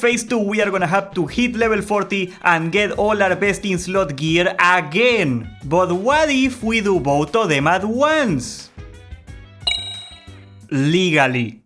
phase 2 we are gonna have to hit level 40 and get all our best in slot gear again. But what if we do both of them at once? Legally.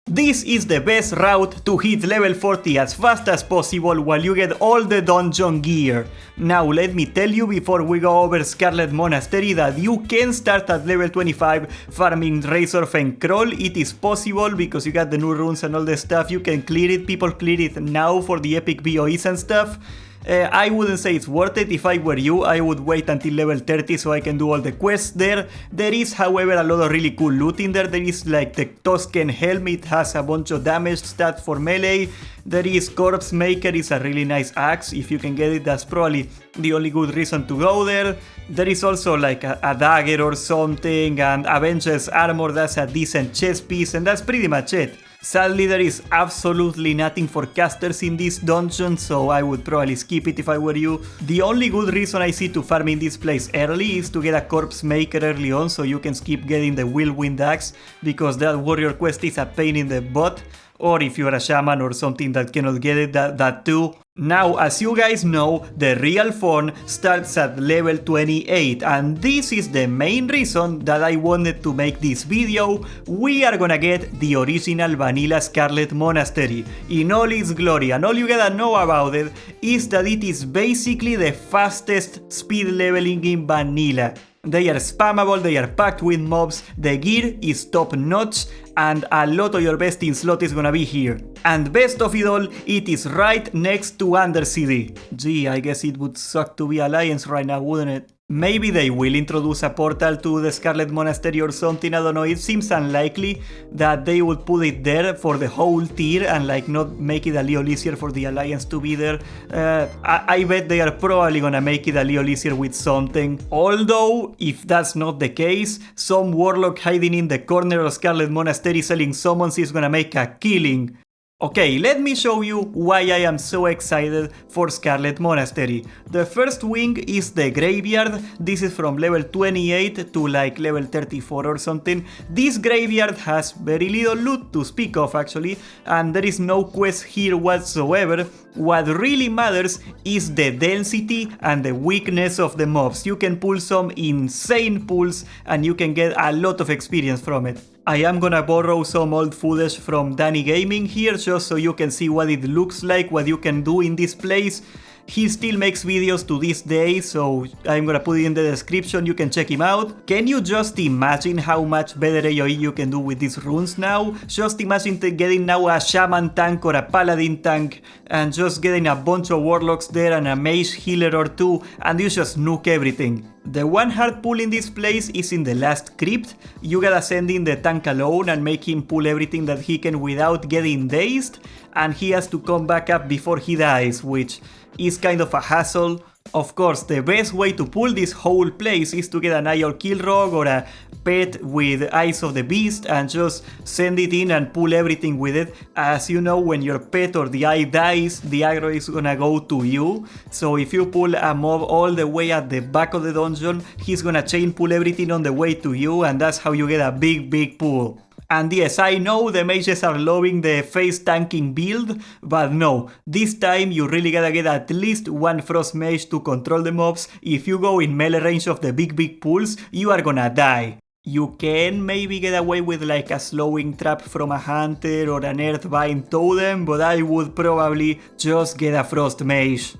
This is the best route to hit level 40 as fast as possible while you get all the dungeon gear. Now let me tell you before we go over Scarlet Monastery that you can start at level 25 farming Razor Fang Crawl. It is possible because you got the new runes and all the stuff. You can clear it, people clear it now for the epic BOEs and stuff. I wouldn't say it's worth it. If I were you, I would wait until level 30 so I can do all the quests there. There is, however, a lot of really cool loot in there. There is like the Tusken Helm, it has a bunch of damage stats for melee. There is Corpse Maker, it's a really nice axe. If you can get it, that's probably the only good reason to go there. There is also like a dagger or something, and Avenger's Armor, that's a decent chest piece, and that's pretty much it. Sadly, there is absolutely nothing for casters in this dungeon, so I would probably skip it if I were you. The only good reason I see to farm in this place early is to get a Corpse Maker early on, so you can skip getting the Whirlwind Axe, because that warrior quest is a pain in the butt. Or if you're a shaman or something that cannot get it, that too. Now, as you guys know, the real fun starts at level 28, and this is the main reason that I wanted to make this video. We are gonna get the original vanilla Scarlet Monastery in all its glory, and all you gotta know about it is that it is basically the fastest speed leveling in vanilla. They are spammable, they are packed with mobs, the gear is top notch, and a lot of your best in slot is gonna be here. And best of it all, it is right next to Undercity. Gee, I guess it would suck to be Alliance right now, wouldn't it? Maybe they will introduce a portal to the Scarlet Monastery or something, I don't know. It seems unlikely that they would put it there for the whole tier and like not make it a little easier for the Alliance to be there. I bet they are probably gonna make it a little easier with something. Although, if that's not the case, some warlock hiding in the corner of Scarlet Monastery selling summons is gonna make a killing. Okay, let me show you why I am so excited for Scarlet Monastery. The first wing is the graveyard. This is from level 28 to like level 34 or something. This graveyard has very little loot to speak of actually, and there is no quest here whatsoever. What really matters is the density and the weakness of the mobs. You can pull some insane pulls and you can get a lot of experience from it. I am gonna borrow some old footage from Danny Gaming here just so you can see what it looks like, what you can do in this place. He still makes videos to this day, so I'm gonna put it in the description, you can check him out. Can you just imagine how much better AoE you can do with these runes now? Just imagine getting now a shaman tank or a paladin tank and just getting a bunch of warlocks there and a mage healer or two, and you just nuke everything. The one hard pull in this place is in the last crypt. You gotta send in the tank alone and make him pull everything that he can without getting dazed, and he has to come back up before he dies, which is kind of a hassle. Of course, the best way to pull this whole place is to get an Eye or Killrog or a pet with Eyes of the Beast and just send it in and pull everything with it. As you know, when your pet or the eye dies, the aggro is gonna go to you. So if you pull a mob all the way at the back of the dungeon, he's gonna chain pull everything on the way to you, and that's how you get a big pull. And yes, I know the mages are loving the face tanking build, but no, this time you really gotta get at least one frost mage to control the mobs. If you go in melee range of the big pulls, you are gonna die. You can maybe get away with like a slowing trap from a hunter or an earthbind totem, but I would probably just get a frost mage.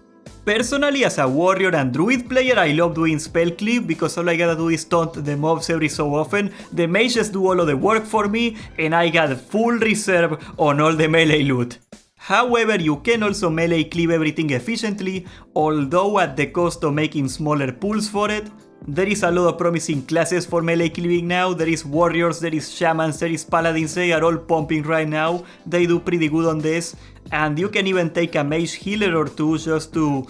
Personally, as a warrior and druid player, I love doing spell cleave because all I gotta do is taunt the mobs every so often. The mages do all of the work for me and I got full reserve on all the melee loot. However, you can also melee cleave everything efficiently, although at the cost of making smaller pools for it. There is a lot of promising classes for melee cleaving now. There is warriors, there is shamans, there is paladins. They are all pumping right now. They do pretty good on this. And you can even take a mage healer or two just to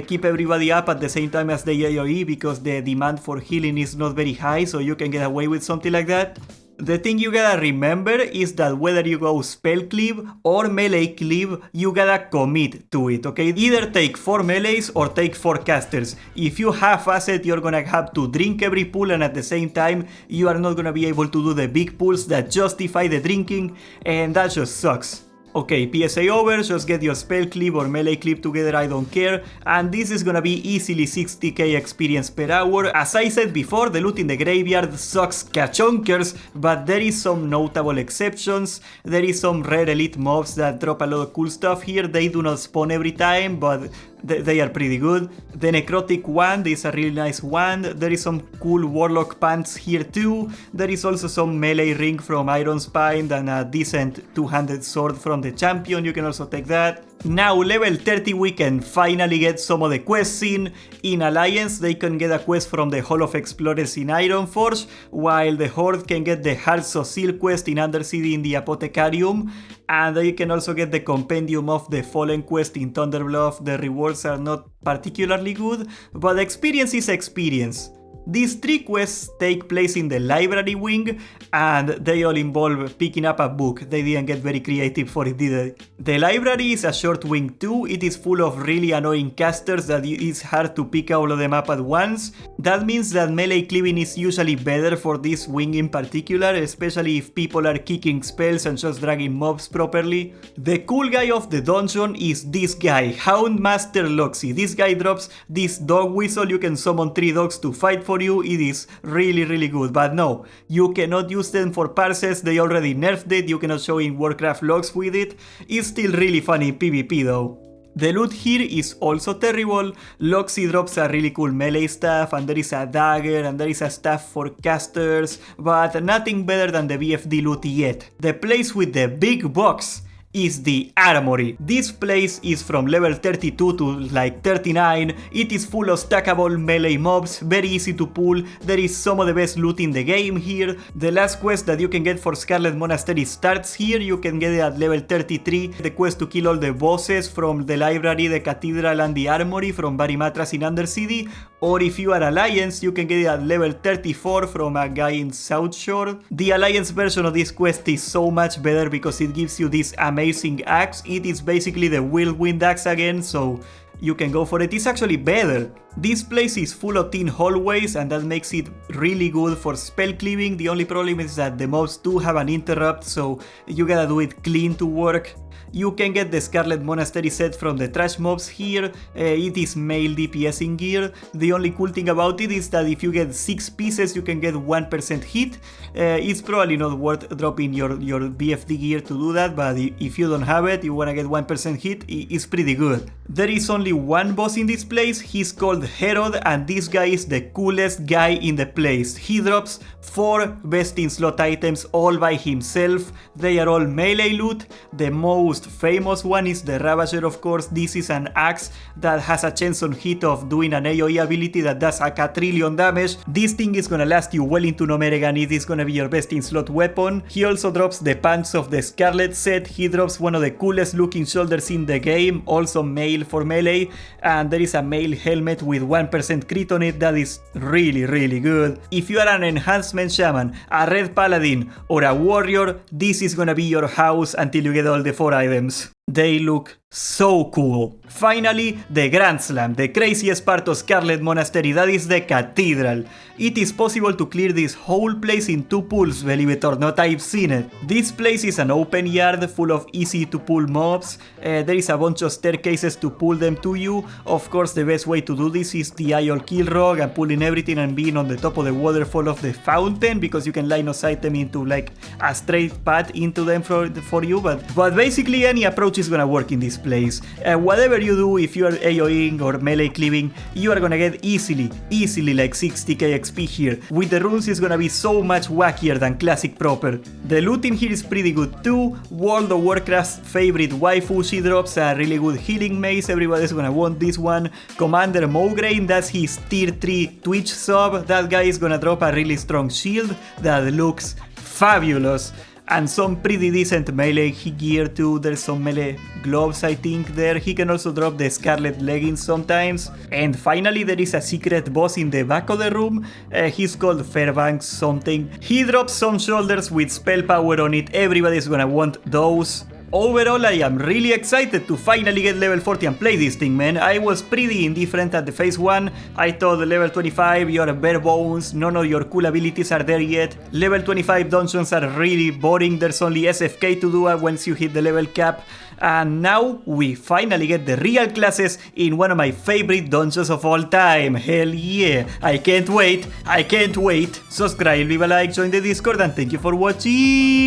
keep everybody up at the same time as the AoE, because the demand for healing is not very high, so you can get away with something like that. The thing you gotta remember is that whether you go spell cleave or melee cleave, you gotta commit to it, okay? Either take 4 melees or take 4 casters. If you half-ass it, you're gonna have to drink every pull, and at the same time, you are not gonna be able to do the big pulls that justify the drinking, and that just sucks. Okay, PSA over, just get your spell clip or melee clip together, I don't care. And this is gonna be easily 60k experience per hour. As I said before, the loot in the graveyard sucks kachonkers, but there is some notable exceptions. There is some rare elite mobs that drop a lot of cool stuff here. They do not spawn every time, but they are pretty good. The Necrotic Wand is a really nice wand. There is some cool Warlock pants here too. There is also some melee ring from Iron Spine and a decent two-handed sword from the champion. You can also take that. Now level 30 we can finally get some of the quests in. In Alliance they can get a quest from the Hall of Explorers in Ironforge, while the Horde can get the Hearts of Seal quest in Undercity in the Apothecarium, and they can also get the Compendium of the Fallen quest in Thunderbluff. The rewards are not particularly good, but experience is experience. These 3 quests take place in the library wing, and they all involve picking up a book. They didn't get very creative for it, did they? The library is a short wing too. It is full of really annoying casters that it's hard to pick all of them up at once. That means that melee cleaving is usually better for this wing in particular, especially if people are kicking spells and just dragging mobs properly. The cool guy of the dungeon is this guy, Houndmaster Loxy. This guy drops this dog whistle. You can summon 3 dogs to fight for you. It is really good, but no, you cannot use them for parses. They already nerfed it. You cannot show in Warcraft logs with it. It's still really fun in PvP though. The loot here is also terrible. Loxy drops a really cool melee staff, and there is a dagger, and there is a staff for casters, but nothing better than the BFD loot yet. The place with the big box is the Armory. This place is from level 32 to like 39. It is full of stackable melee mobs, very easy to pull. There is some of the best loot in the game here. The last quest that you can get for Scarlet Monastery starts here. You can get it at level 33. The quest to kill all the bosses from the library, the cathedral and the armory from Barimatras in Undercity. Or if you are Alliance, you can get it at level 34 from a guy in South Shore. The Alliance version of this quest is so much better because it gives you this amazing axe. It is basically the Whirlwind axe again, so you can go for it. It's actually better. This place is full of thin hallways, and that makes it really good for spell cleaving. The only problem is that the mobs do have an interrupt, so you gotta do it clean to work. You can get the Scarlet Monastery set from the trash mobs here. It is male DPS in gear. The only cool thing about it is that if you get 6 pieces, you can get 1% hit. It's probably not worth dropping your BFD gear to do that, but if you don't have it, you wanna get 1% hit, it's pretty good. There is only one boss in this place. He's called Herod, and this guy is the coolest guy in the place. He drops 4 best in slot items all by himself. They are all melee loot. The most famous one is the Ravager, of course. This is an axe that has a chance on hit of doing an AoE ability that does a quadrillion damage. This thing is gonna last you well into Nomeregan. It is gonna be your best in slot weapon. He also drops the pants of the Scarlet set. He drops one of the coolest looking shoulders in the game, also male for melee, and there is a male helmet with 1% crit on it that is really good. If you are an enhancement shaman, a red paladin, or a warrior, this is gonna be your house until you get all the 4 items. They look so cool. Finally, the Grand Slam, the craziest part of Scarlet Monastery, that is the cathedral. It is possible to clear this whole place in 2 pulls, believe it or not, I've seen it. This place is an open yard full of easy to pull mobs. There is a bunch of staircases to pull them to you. Of course, the best way to do this is the Iol Kill Rock and pulling everything and being on the top of the waterfall of the fountain, because you can line of sight them into like a straight path into them for you, but basically any approach is gonna work in this place. Whatever you do, if you are AoEing or melee cleaving, you are gonna get easily like 60k XP here. With the runes, it's gonna be so much wackier than classic proper. The loot in here is pretty good too. World of Warcraft's favorite waifu, she drops a really good healing mace. Everybody's gonna want this one. Commander Mograine, that's his tier 3 Twitch sub. That guy is gonna drop a really strong shield that looks fabulous. And some pretty decent melee gear too. There's some melee gloves, I think, there. He can also drop the Scarlet leggings sometimes. And finally, there is a secret boss in the back of the room. He's called Fairbanks something. He drops some shoulders with spell power on it. Everybody's gonna want those. Overall, I am really excited to finally get level 40 and play this thing, man. I was pretty indifferent at the phase 1. I thought level 25, you're bare bones, none of your cool abilities are there yet. Level 25 dungeons are really boring, there's only SFK to do once you hit the level cap. And now we finally get the real classes in one of my favorite dungeons of all time. Hell yeah, I can't wait, I can't wait. Subscribe, leave a like, join the Discord, and thank you for watching.